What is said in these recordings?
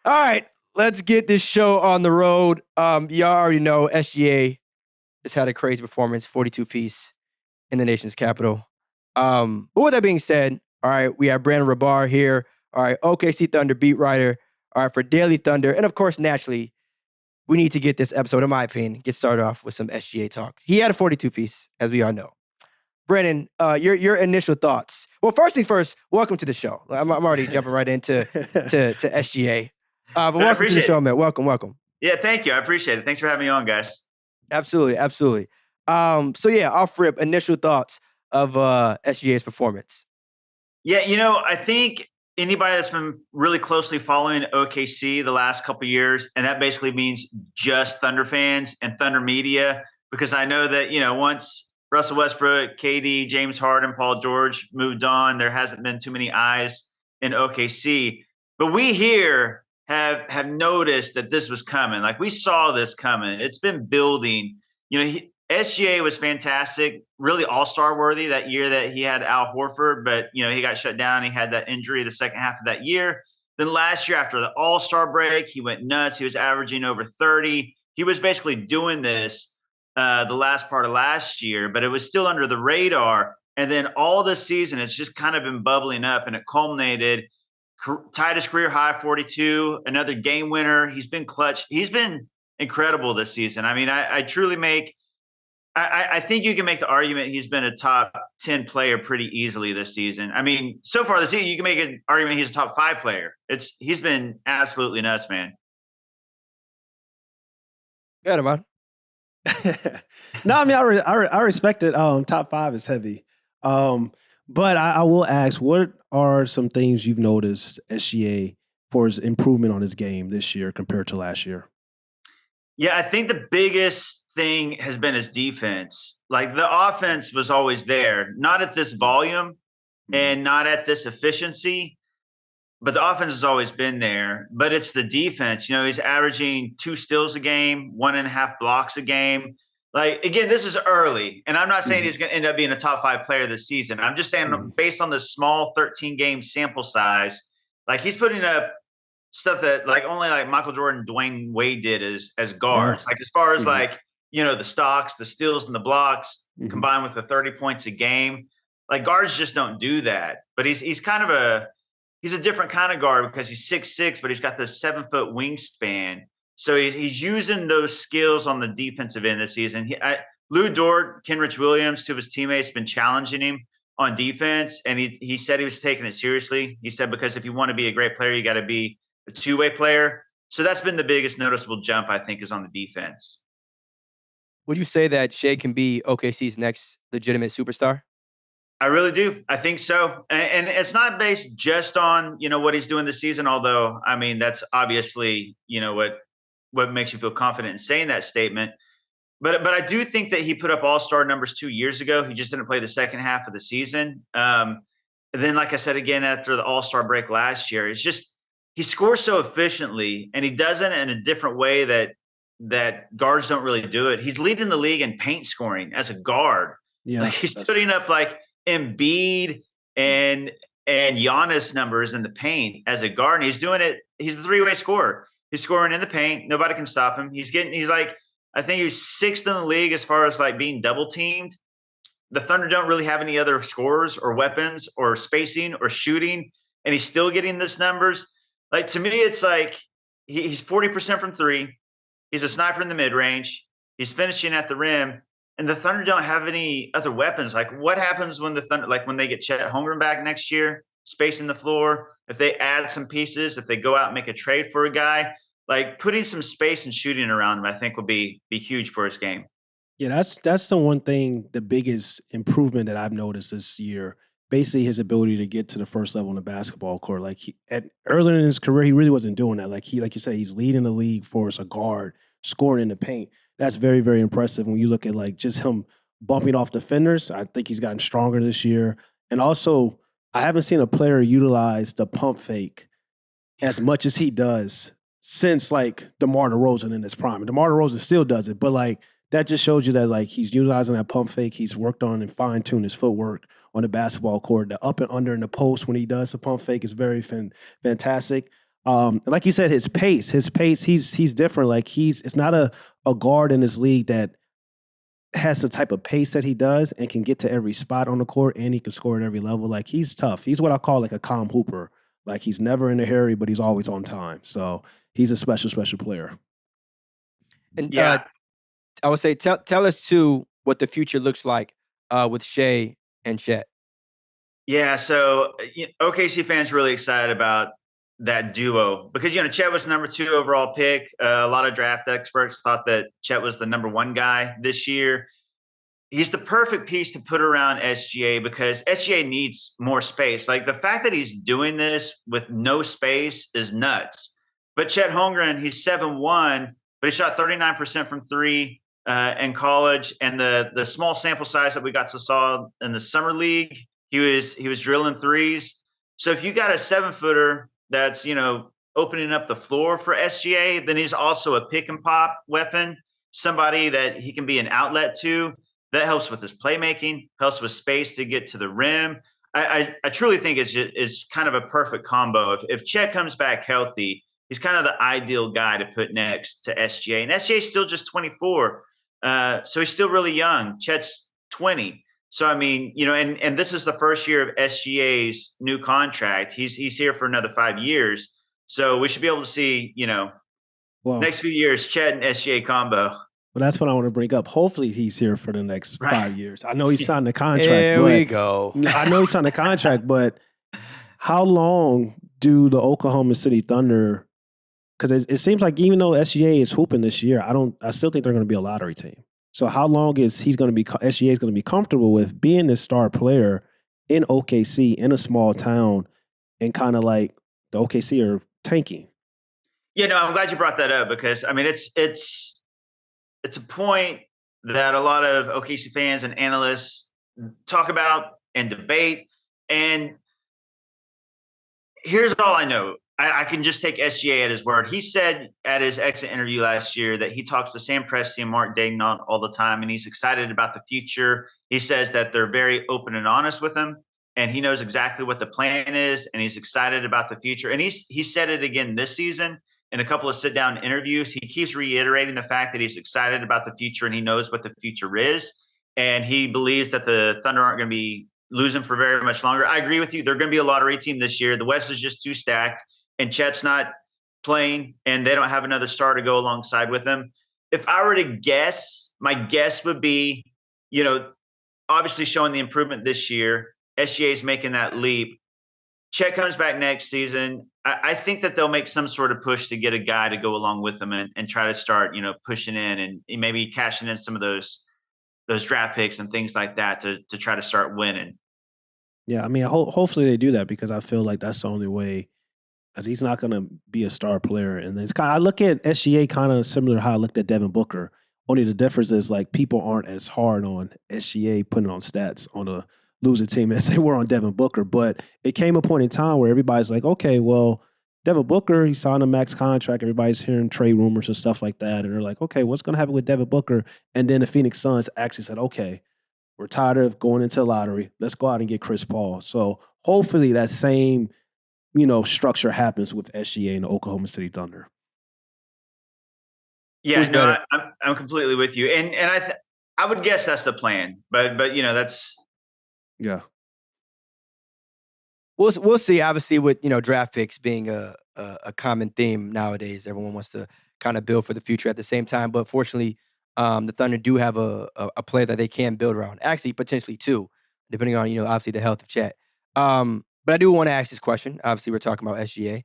All right, let's get this show on the road. Y'all already know SGA just had a crazy performance, 42 piece in the nation's capital. But with that being said, all right, we have Brandon Rahbar here. All right, OKC Thunder beat writer. All right, for Daily Thunder, and of course, naturally, we need to get this episode, in my opinion, get started off with some SGA talk. He had a 42 piece, as we all know. Brandon, your initial thoughts. Well, first things first, welcome to the show. I'm already jumping right into to SGA. But No, I welcome to the appreciate show, it. man. Welcome. Yeah, thank you. I appreciate it. Thanks for having me on, guys. Absolutely. So yeah, off rip, initial thoughts of SGA's performance. Yeah, I think anybody that's been really closely following OKC the last couple of years, and that basically means just Thunder fans and Thunder media, because I know that, once Russell Westbrook, KD, James Harden, Paul George moved on, there hasn't been too many eyes in OKC. But we here have noticed that this was coming. Like we saw this coming. It's been building. SGA was fantastic, really all-star worthy that year that he had Al Horford, but he got shut down. He had that injury the second half of that year. Then last year after the all-star break, he went nuts. He was averaging over 30. He was basically doing this the last part of last year, but it was still under the radar. And then all this season, it's just kind of been bubbling up, and it culminated, tied his career high, 42, another game winner. He's been clutch. He's been incredible this season. I mean, I truly I think you can make the argument he's been a top 10 player pretty easily this season. I mean, so far this season, you can make an argument he's a top 5 player. He's been absolutely nuts, man. Got him, man. No, I mean I respect it. Top 5 is heavy. But I will ask, what are some things you've noticed SGA for his improvement on his game this year compared to last year? Yeah, I think the biggest thing has been his defense. Like the offense was always there, not at this volume and not at this efficiency, but the offense has always been there. But it's the defense. He's averaging 2 steals a game, 1.5 blocks a game. Like, again, this is early, and I'm not saying he's going to end up being a top 5 player this season. I'm just saying based on the small 13-game sample size, like he's putting up stuff that like only like Michael Jordan, Dwayne Wade did as guards. Like as far as like, the stocks, the steals and the blocks combined with the 30 points a game, like guards just don't do that. But he's kind of he's a different kind of guard because he's 6'6", but he's got this 7-foot wingspan. So he's using those skills on the defensive end this season. Lou Dort, Kenrich Williams, two of his teammates, been challenging him on defense, and he said he was taking it seriously. He said because if you want to be a great player, you got to be a two-way player. So that's been the biggest noticeable jump, I think, is on the defense. Would you say that Shai can be OKC's next legitimate superstar? I really do. I think so. And it's not based just on, what he's doing this season, although, I mean, that's obviously, what makes you feel confident in saying that statement. But I do think that he put up all-star numbers 2 years ago. He just didn't play the second half of the season. And then, like I said, again, after the all-star break last year, it's just he scores so efficiently, and he does it in a different way that guards don't really do it. He's leading the league in paint scoring as a guard. Yeah, like he's putting up like Embiid and Giannis numbers in the paint as a guard. And he's doing it. He's a 3-way scorer. He's scoring in the paint. Nobody can stop him. He's like, I think he's 6th in the league as far as like being double teamed. The Thunder don't really have any other scorers or weapons or spacing or shooting, and he's still getting this numbers. Like, to me, it's like he's 40% from 3. He's a sniper in the mid-range. He's finishing at the rim. And the Thunder don't have any other weapons. Like, what happens when the Thunder, like when they get Chet Holmgren back next year, spacing the floor, if they add some pieces, if they go out and make a trade for a guy, like putting some space and shooting around him, I think will be huge for his game. Yeah, that's the one thing, the biggest improvement that I've noticed this year. Basically, his ability to get to the first level in the basketball court. Like earlier in his career, he really wasn't doing that. Like you said, he's leading the league for as a guard, scoring in the paint. That's very, very impressive when you look at like just him bumping off defenders. I think he's gotten stronger this year. And also, I haven't seen a player utilize the pump fake as much as he does since like DeMar DeRozan in his prime. And DeMar DeRozan still does it, but like that just shows you that like he's utilizing that pump fake. He's worked on and fine-tuned his footwork on the basketball court. The up and under in the post when he does the pump fake is very fantastic. Like you said, his pace, he's different. Like it's not a guard in this league that has the type of pace that he does and can get to every spot on the court and he can score at every level. Like he's tough. He's what I call like a calm hooper. Like he's never in a hurry, but he's always on time. So he's a special player. And Yeah. I would say tell us too what the future looks like with Shai and Chet. Yeah, so OKC fans really excited about that duo because Chet was number 2 overall pick. A lot of draft experts thought that Chet was the number 1 guy this year. He's the perfect piece to put around SGA because SGA needs more space. Like the fact that he's doing this with no space is nuts. But Chet Holmgren, he's 7'1", but he shot 39% from 3 in college, and the small sample size that we got to saw in the summer league, he was drilling threes. So if you got a 7-footer that's opening up the floor for SGA, then he's also a pick and pop weapon, somebody that he can be an outlet to. That helps with his playmaking, helps with space to get to the rim. I truly think it's kind of a perfect combo. If Chet comes back healthy, he's kind of the ideal guy to put next to SGA. And SGA is still just 24. So he's still really young. Chet's 20. So, I mean, and this is the first year of SGA's new contract. He's here for another 5 years. So we should be able to see, next few years, Chet and SGA combo. Well, that's what I want to bring up. Hopefully he's here for the next 5 years. I know he signed the contract. There we go. I know he signed the contract, but how long do the Oklahoma City Thunder, because it seems like even though SGA is hooping this year, I still think they're going to be a lottery team. So how long is SGA is going to be comfortable with being this star player in OKC in a small town and kind of like the OKC are tanking? Yeah, no, I'm glad you brought that up because I mean it's a point that a lot of OKC fans and analysts talk about and debate. And here's all I know. I can just take SGA at his word. He said at his exit interview last year that he talks to Sam Presti and Mark Daigneault all the time, and he's excited about the future. He says that they're very open and honest with him, and he knows exactly what the plan is, and he's excited about the future. And he said it again this season in a couple of sit-down interviews. He keeps reiterating the fact that he's excited about the future and he knows what the future is. And he believes that the Thunder aren't going to be losing for very much longer. I agree with you. They're going to be a lottery team this year. The West is just too stacked, and Chet's not playing, and they don't have another star to go alongside with him. If I were to guess, my guess would be, obviously showing the improvement this year. SGA is making that leap. Chet comes back next season. I think that they'll make some sort of push to get a guy to go along with them and try to start, pushing in and maybe cashing in some of those draft picks and things like that to try to start winning. Yeah, I mean, hopefully they do that because I feel like that's the only way. Because he's not going to be a star player, and it's I look at SGA kind of similar to how I looked at Devin Booker. Only the difference is like people aren't as hard on SGA putting on stats on a losing team as they were on Devin Booker. But it came a point in time where everybody's like, okay, well, Devin Booker, he signed a max contract. Everybody's hearing trade rumors and stuff like that. And they're like, okay, what's going to happen with Devin Booker? And then the Phoenix Suns actually said, okay, we're tired of going into the lottery. Let's go out and get Chris Paul. So hopefully that same, structure happens with SGA and the Oklahoma City Thunder. Yeah, no, I'm completely with you. And I would guess that's the plan. But that's. Yeah. We'll see. Obviously, with draft picks being a common theme nowadays, everyone wants to kind of build for the future at the same time. But fortunately, the Thunder do have a player that they can build around. Actually, potentially two, depending on obviously the health of Chet. But I do want to ask this question. Obviously, we're talking about SGA.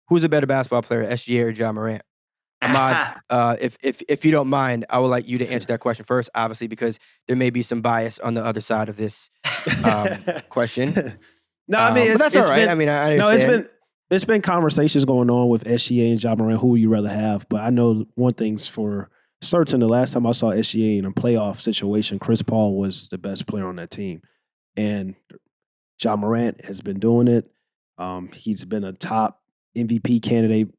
Who's a better basketball player, SGA or Ja Morant? Ahmad, if you don't mind, I would like you to answer that question first, obviously, because there may be some bias on the other side of this question. No, I mean, but that's all right. I mean, I understand. It's been conversations going on with SGA and Ja Morant. Who would you rather have? But I know one thing's for certain. The last time I saw SGA in a playoff situation, Chris Paul was the best player on that team, and Ja Morant has been doing it. He's been a top MVP candidate.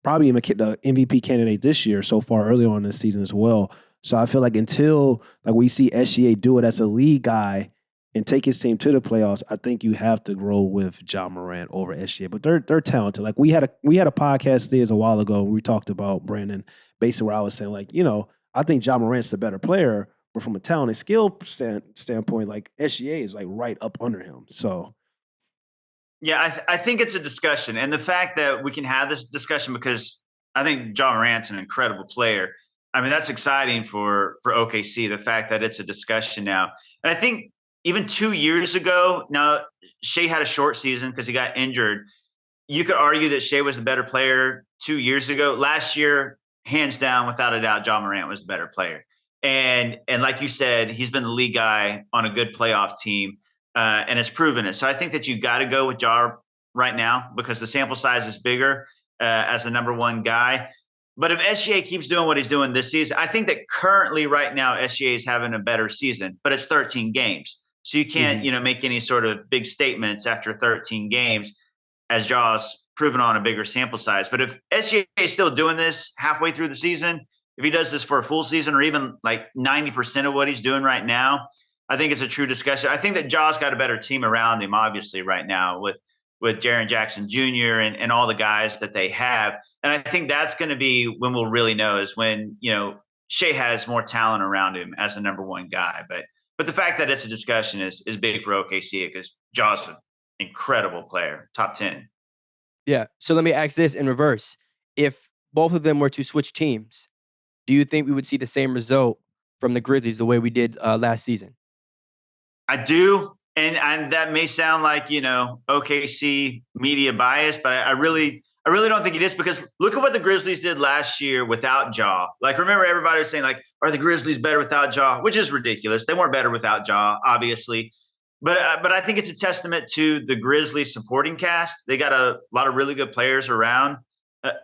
Probably the MVP candidate this year so far early on this season as well. So I feel like until we see SGA do it as a lead guy and take his team to the playoffs, I think you have to roll with Ja Morant over SGA. But they're talented. Like we had a podcast there a while ago where we talked about Brandon, basically where I was saying, like, I think Ja Morant's the better player, but from a talent and skill standpoint, like SGA is like right up under him. So Yeah, I think it's a discussion, and the fact that we can have this discussion because I think Ja Morant's an incredible player. I mean, that's exciting for OKC. The fact that it's a discussion now, and I think even 2 years ago, now Shai had a short season because he got injured. You could argue that Shai was the better player 2 years ago. Last year, hands down, without a doubt, Ja Morant was the better player. And like you said, he's been the lead guy on a good playoff team, and has proven it. So I think that you got to go with Ja right now because the sample size is bigger as the number one guy. But if SGA keeps doing what he's doing this season, I think that currently right now SGA is having a better season, but it's 13 games. So you can't, make any sort of big statements after 13 games as Ja's proven on a bigger sample size. But if SGA is still doing this halfway through the season, if he does this for a full season or even like 90% of what he's doing right now, I think it's a true discussion. I think that Ja's got a better team around him, obviously, right now with Jaren Jackson Jr. and all the guys that they have. And I think that's going to be when we'll really know is when, Shai has more talent around him as the number one guy. But the fact that it's a discussion is big for OKC because Ja's an incredible player, top 10. Yeah. So let me ask this in reverse. If both of them were to switch teams, do you think we would see the same result from the Grizzlies the way we did last season? I do. And that may sound like, OKC media bias, but I really don't think it is because look at what the Grizzlies did last year without Ja. Like, remember everybody was saying, like, are the Grizzlies better without Ja? Which is ridiculous. They weren't better without Ja, obviously. But I think it's a testament to the Grizzlies supporting cast. They got a lot of really good players around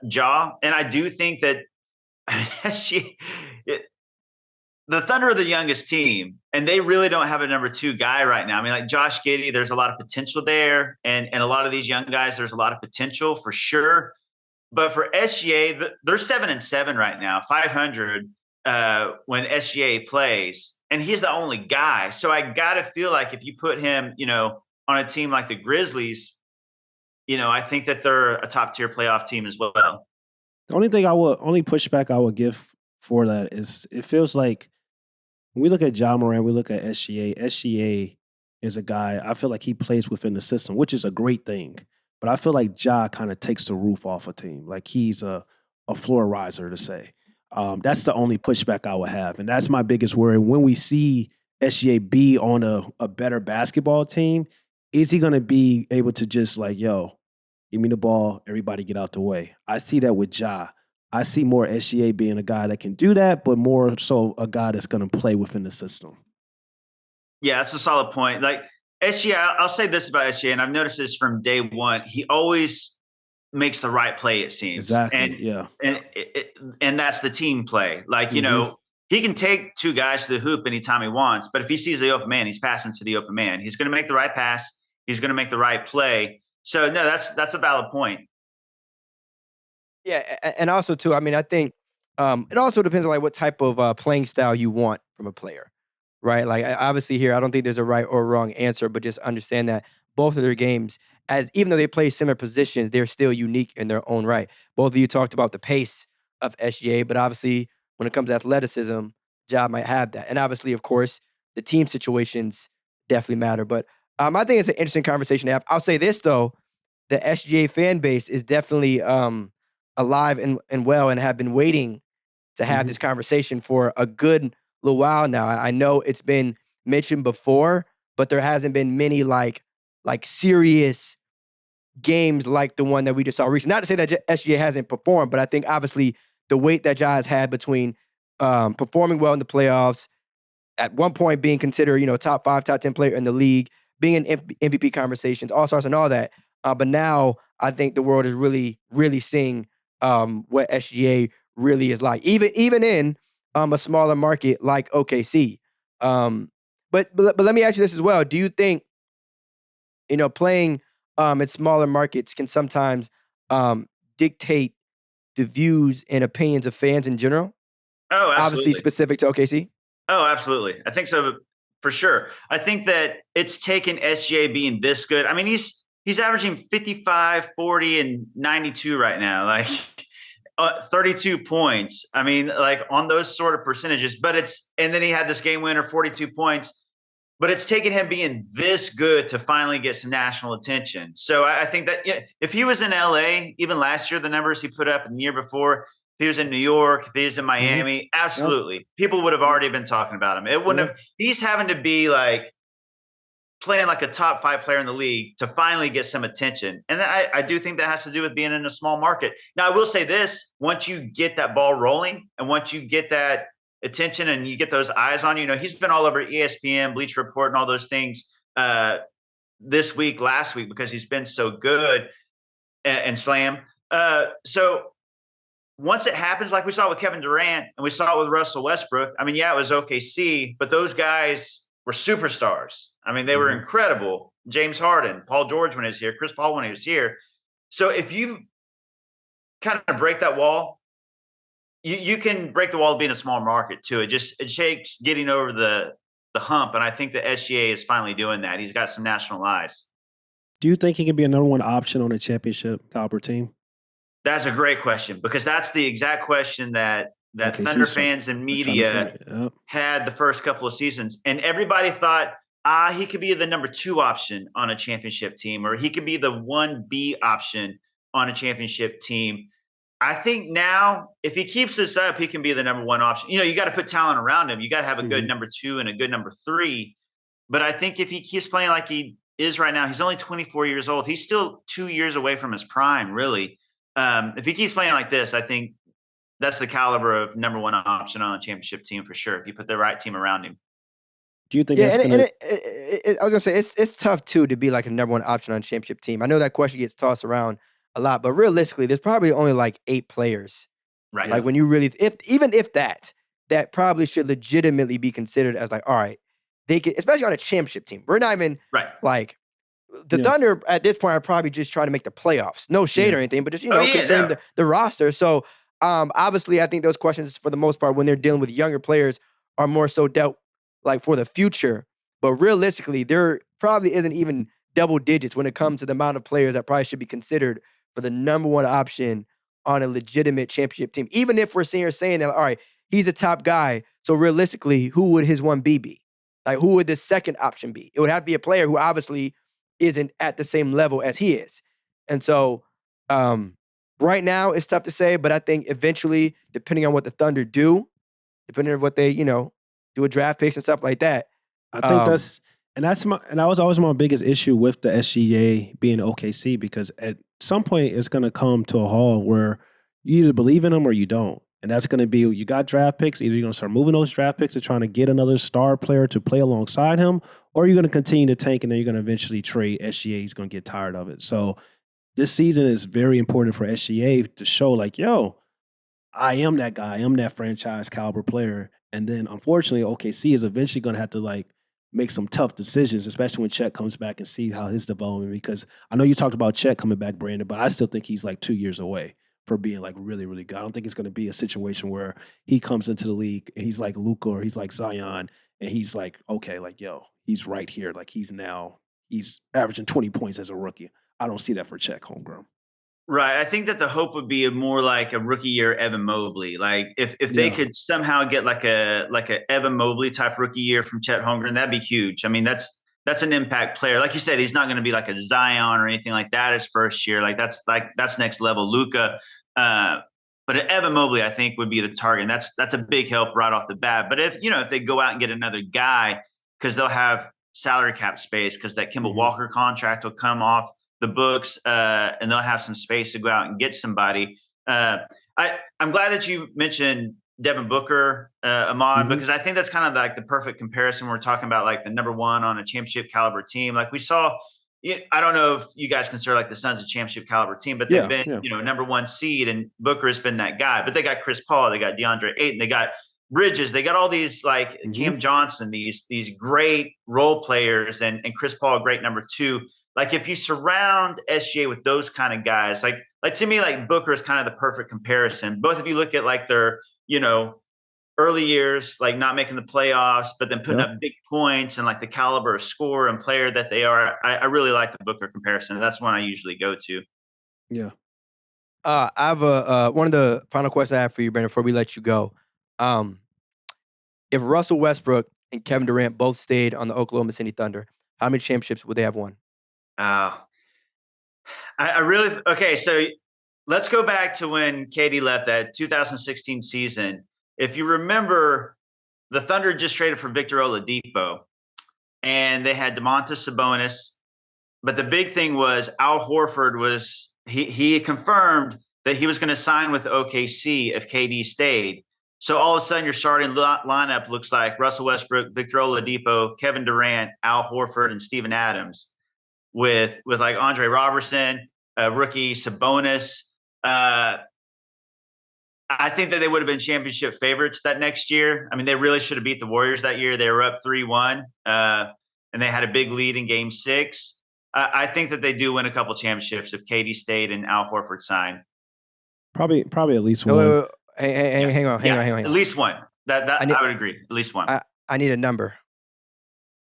Ja. And I do think that the Thunder are the youngest team, and they really don't have a number two guy right now. I mean, like Josh Giddey, there's a lot of potential there, and a lot of these young guys, there's a lot of potential for sure. But for SGA, they're 7-7 right now, 500 when SGA plays, and he's the only guy. So I gotta feel like if you put him, on a team like the Grizzlies, I think that they're a top tier playoff team as well. the only pushback I would give for that is it feels like when we look at Ja Morant, we look at SGA. SGA is a guy, I feel like he plays within the system, which is a great thing. But I feel like Ja kind of takes the roof off a team. Like he's a floor riser, to say. That's the only pushback I would have. And that's my biggest worry. When we see SGA be on a better basketball team, is he going to be able to just like, yo, give me the ball, everybody get out the way? I see that with Ja. I see more SGA being a guy that can do that, but more so a guy that's going to play within the system. Yeah, that's a solid point. Like SGA, I'll say this about SGA, and I've noticed this from day one. He always makes the right play, it seems. Exactly. Yeah. And that's the team play. Like, he can take two guys to the hoop anytime he wants, but if he sees the open man, he's passing to the open man. He's going to make the right pass. He's going to make the right play. So no, that's a valid point. Yeah, and also too, I mean, I think it also depends on like what type of playing style you want from a player, right? Like obviously here, I don't think there's a right or wrong answer, but just understand that both of their games, as even though they play similar positions, they're still unique in their own right. Both of you talked about the pace of SGA, but obviously when it comes to athleticism, Ja might have that, and obviously, of course, the team situations definitely matter. But I think it's an interesting conversation to have. I'll say this though, the SGA fan base is definitely alive and well and have been waiting to have this conversation for a good little while now. I know it's been mentioned before, but there hasn't been many like serious games like the one that we just saw recently. Not to say that SGA hasn't performed, but I think obviously the weight that Ja has had between performing well in the playoffs, at one point being considered, top 5, top 10 player in the league, being in MVP conversations, all-stars and all that. But now I think the world is really, really seeing what SGA really is like, even in a smaller market like OKC. But let me ask you this as well. Do you think, playing in smaller markets can sometimes dictate the views and opinions of fans in general? Oh, absolutely. Obviously specific to OKC? Oh, absolutely. I think so for sure. I think that it's taken SGA being this good. I mean, he's averaging 55, 40, and 92 right now. Like 32 points. I mean, like on those sort of percentages, and then he had this game winner, 42 points, but it's taken him being this good to finally get some national attention. So I think that if he was in LA, even last year, the numbers he put up and the year before, if he was in New York, if he was in Miami, absolutely. People would have already been talking about him. It wouldn't have, he's having to be like playing like a top 5 player in the league to finally get some attention. And I do think that has to do with being in a small market. Now, I will say this, once you get that ball rolling and once you get that attention and you get those eyes on you, he's been all over ESPN, Bleacher Report, and all those things this week, last week, because he's been so good and Slam. So once it happens, like we saw with Kevin Durant and we saw it with Russell Westbrook, I mean, yeah, it was OKC, but those guys were superstars. I mean, they were incredible. James Harden, Paul George when he was here, Chris Paul when he was here. So if you kind of break that wall, you can break the wall of being a small market too. It takes getting over the hump, and I think the SGA is finally doing that. He's got some national eyes. Do you think he can be a number 1 option on a championship caliber team? That's a great question, because that's the exact question that Thunder fans and media had the first couple of seasons. And everybody thought, he could be the number 2 option on a championship team, or he could be the 1B option on a championship team. I think now, if he keeps this up, he can be the number 1 option. You got to put talent around him. You got to have a good number 2 and a good number 3. But I think if he keeps playing like he is right now, he's only 24 years old. He's still 2 years away from his prime, really. If he keeps playing like this, I think that's the caliber of number 1 option on a championship team for sure, if you put the right team around him. Do you think I was gonna say it's tough too to be like a number 1 option on a championship team. I know that question gets tossed around a lot, but realistically, there's probably only like 8 players. Right. Like when you really, even if that probably should legitimately be considered as like, all right, they could, especially on a championship team. We're not even like the Thunder at this point are probably just trying to make the playoffs. No shade or anything, but just considering the roster. So obviously, I think those questions for the most part when they're dealing with younger players are more so dealt like for the future. But realistically, there probably isn't even double digits when it comes to the amount of players that probably should be considered for the number 1 option on a legitimate championship team. Even if we're saying that, all right, he's a top guy. So realistically, who would his 1B be? Like, who would the second option be? It would have to be a player who obviously isn't at the same level as he is. And so right now it's tough to say, but I think eventually, depending on what the Thunder do, depending on what they, do with draft picks and stuff like that. I think that was always my biggest issue with the SGA being OKC, because at some point it's going to come to a halt where you either believe in them or you don't. And that's going to be, you got draft picks, either you're going to start moving those draft picks and trying to get another star player to play alongside him, or you're going to continue to tank and then you're going to eventually trade SGA. He's going to get tired of it. So this season is very important for SGA to show like, yo, I am that guy. I am that franchise caliber player. And then unfortunately, OKC is eventually going to have to like make some tough decisions, especially when Chet comes back and see how his development, because I know you talked about Chet coming back, Brandon, but I still think he's like 2 years away for being like really, really good. I don't think it's going to be a situation where he comes into the league and he's like Luka or he's like Zion and he's like, okay, like, yo, he's right here. Like he's averaging 20 points as a rookie. I don't see that for Chet Holmgren. Right. I think that the hope would be more like a rookie year Evan Mobley. Like if they could somehow get like a Evan Mobley type rookie year from Chet Holmgren, that'd be huge. I mean, that's an impact player. Like you said, he's not going to be like a Zion or anything like that his first year. That's next level Luka. But Evan Mobley, I think, would be the target. And that's a big help right off the bat. But if they go out and get another guy, because they'll have salary cap space, because that Kemba Walker contract will come off the books, and they'll have some space to go out and get somebody. I'm glad that you mentioned Devin Booker, Ahmad, because I think that's kind of like the perfect comparison. We're talking about like the number 1 on a championship caliber team. Like we saw, I don't know if you guys consider like the Suns a championship caliber team, but they've been, number 1 seed, and Booker has been that guy. But they got Chris Paul, they got DeAndre Ayton, they got Bridges, they got all these like Cam Johnson, these great role players, and Chris Paul, a great number 2. Like if you surround SGA with those kind of guys, like to me, like Booker is kind of the perfect comparison. Both of you look at like their, early years, like not making the playoffs, but then putting up big points and like the caliber of scorer and player that they are. I really like the Booker comparison. That's one I usually go to. Yeah. I have one of the final questions I have for you, Brandon, before we let you go. If Russell Westbrook and Kevin Durant both stayed on the Oklahoma City Thunder, how many championships would they have won? I really okay. So let's go back to when KD left that 2016 season. If you remember, the Thunder just traded for Victor Oladipo, and they had Domantas Sabonis. But the big thing was Al Horford was he confirmed that he was going to sign with OKC if KD stayed. So all of a sudden, your starting lineup looks like Russell Westbrook, Victor Oladipo, Kevin Durant, Al Horford, and Steven Adams, with like Andre Robertson, rookie Sabonis. I think that they would have been championship favorites that next year. I mean, they really should have beat the Warriors that year. They were up 3-1, and they had a big lead in Game 6. I think that they do win a couple championships if KD stayed and Al Horford signed. Probably at least one. No, hang on. At least one. I would agree. At least one. I need a number.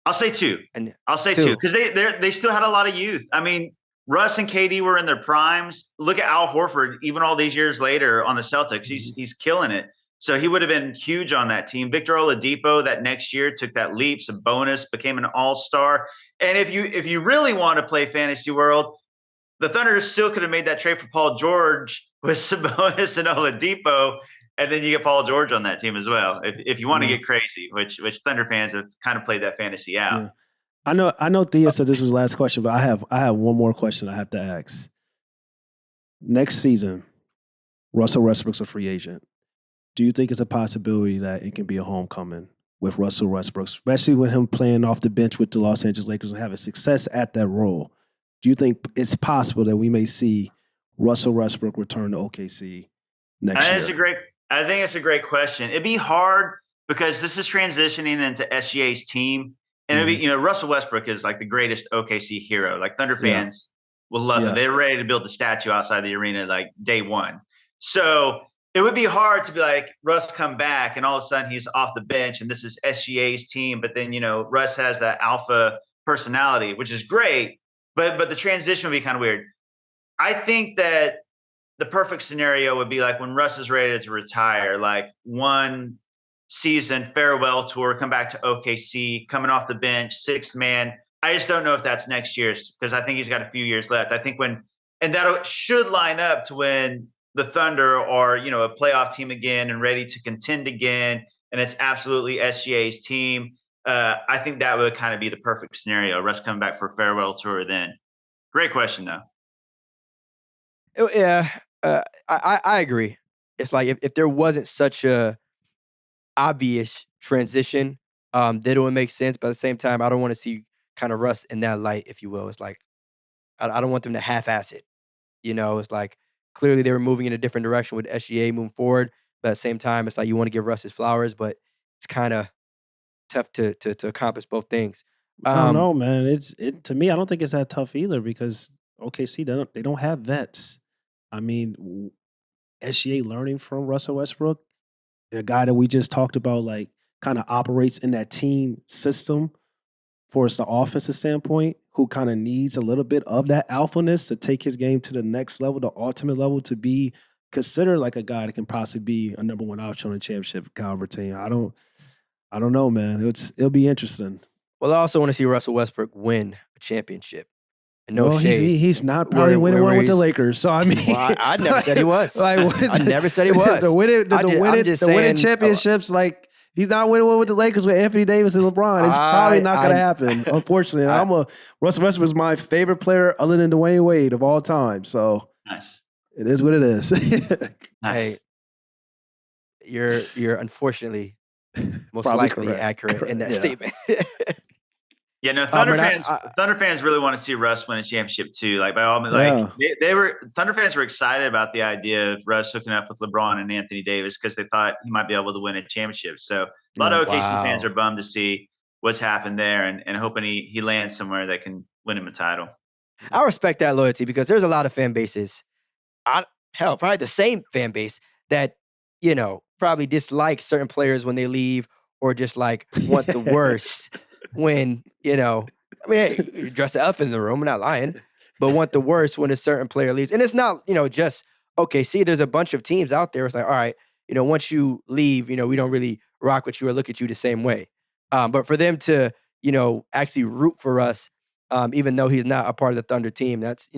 I'll say two. I'll say two because they still had a lot of youth. I mean, Russ and KD were in their primes. Look at Al Horford, even all these years later on the Celtics, he's killing it. So he would have been huge on that team. Victor Oladipo that next year took that leap. Sabonis became an all-star. And if you really want to play fantasy world, the Thunder still could have made that trade for Paul George with Sabonis and Oladipo, and then you get Paul George on that team as well. If you want to get crazy, which Thunder fans have kind of played that fantasy out. Yeah. I know Thea said this was the last question, but I have one more question I have to ask. Next season, Russell Westbrook's a free agent. Do you think it's a possibility that it can be a homecoming with Russell Westbrook, especially with him playing off the bench with the Los Angeles Lakers and having success at that role? Do you think it's possible that we may see Russell Westbrook return to OKC next year? I think it's a great question. It'd be hard because this is transitioning into SGA's team. And it'd be, Russell Westbrook is like the greatest OKC hero. Like Thunder fans will love him. They're ready to build the statue outside the arena like day one. So it would be hard to be like, Russ come back and all of a sudden he's off the bench and this is SGA's team. But then, Russ has that alpha personality, which is great. But the transition would be kind of weird. I think that the perfect scenario would be like when Russ is ready to retire, like one season farewell tour, come back to OKC, coming off the bench, sixth man. I just don't know if that's next year's because I think he's got a few years left. I think that should line up to when the Thunder are, a playoff team again and ready to contend again. And it's absolutely SGA's team. I think that would kind of be the perfect scenario. Russ coming back for a farewell tour then. Great question though. Yeah, I agree. It's like if there wasn't such a obvious transition, then it would make sense. But at the same time, I don't want to see kind of Russ in that light, if you will. It's like I don't want them to half-ass it. It's like clearly they were moving in a different direction with SGA moving forward. But at the same time, it's like you want to give Russ his flowers, but it's kind of tough to accomplish both things. I don't know, man. To me, I don't think it's that tough either because OKC they don't have vets. I mean, SGA learning from Russell Westbrook, a guy that we just talked about, like kind of operates in that team system for us the offensive standpoint, who kind of needs a little bit of that alphaness to take his game to the next level, the ultimate level, to be considered like a guy that can possibly be a number one option on a championship caliber team. I don't know, man. It'll be interesting. Well, I also want to see Russell Westbrook win a championship. And no well, shade. He's not probably winning one with the Lakers. So I mean, I never said he was. I never said he was. The winning championships, like he's not winning one with the Lakers with Anthony Davis and LeBron. It's probably not going to happen, unfortunately. Russell Westbrook is my favorite player other than Dwayne Wade of all time. So it is what it is. Hey, you're unfortunately most likely accurate in that statement. Yeah, no, Thunder fans really want to see Russ win a championship too. Like by all means, Thunder fans were excited about the idea of Russ hooking up with LeBron and Anthony Davis because they thought he might be able to win a championship. So a lot of OKC fans are bummed to see what's happened there and hoping he lands somewhere that can win him a title. I respect that loyalty because there's a lot of fan bases, probably the same fan base that, probably dislike certain players when they leave, or just like want the worst when, I mean, hey, you dress the elephant in the room, I'm not lying, but want the worst when a certain player leaves. And it's not, just, okay, see, there's a bunch of teams out there. It's like, all right, once you leave, we don't really rock with you or look at you the same way. But for them to, actually root for us, even though he's not a part of the Thunder team, that's,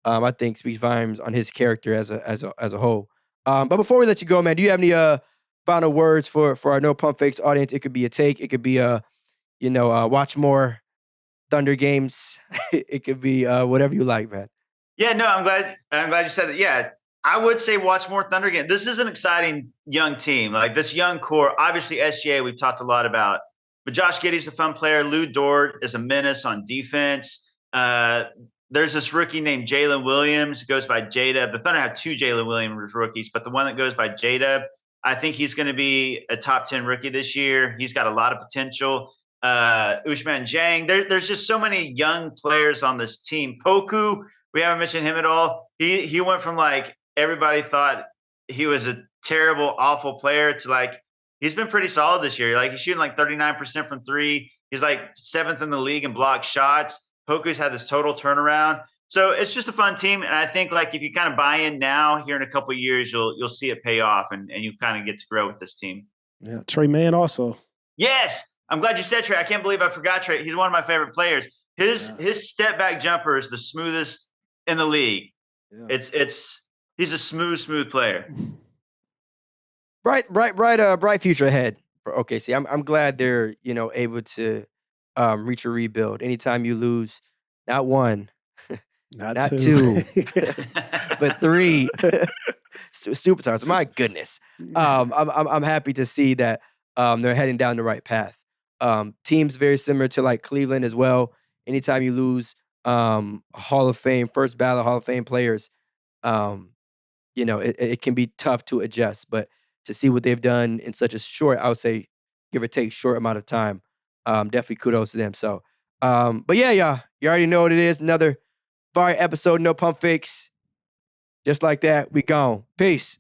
I think speaks volumes on his character as a whole. But before we let you go, man, do you have any final words for our No Pump Fakes audience? It could be a take, it could be watch more Thunder games. It could be whatever you like, man. Yeah, no, I'm glad you said that. Yeah, I would say watch more Thunder games. This is an exciting young team. Like this young core, obviously SGA we've talked a lot about, but Josh Giddey's a fun player. Lou Dort is a menace on defense. There's this rookie named Jalen Williams, goes by J-Dub. The Thunder have 2 Jalen Williams rookies, but the one that goes by J-Dub, I think he's going to be a top 10 rookie this year. He's got a lot of potential. Ousmane Dieng. There's just so many young players on this team. Poku, we haven't mentioned him at all. He went from like everybody thought he was a terrible, awful player to like he's been pretty solid this year. Like he's shooting like 39% from 3. He's like 7th in the league in block shots. Poku's had this total turnaround. So it's just a fun team. And I think like if you kind of buy in now, here in a couple of years, you'll see it pay off and you kind of get to grow with this team. Yeah, Trey Mann also. Yes. I'm glad you said Trey. I can't believe I forgot Trey. He's one of my favorite players. His step back jumper is the smoothest in the league. Yeah. He's a smooth player. Bright future ahead for OKC. I'm glad they're able to reach a rebuild. Anytime you lose, not 1, not 2, but 3 superstars. My goodness, I'm happy to see that they're heading down the right path. Teams very similar to like Cleveland as well. Anytime you lose Hall of Fame, first ballot Hall of Fame players, it can be tough to adjust. But to see what they've done in such a short, I would say, give or take, short amount of time, definitely kudos to them. So, but yeah, you already know what it is. Another fire episode, No Pump Fakes. Just like that, we gone. Peace.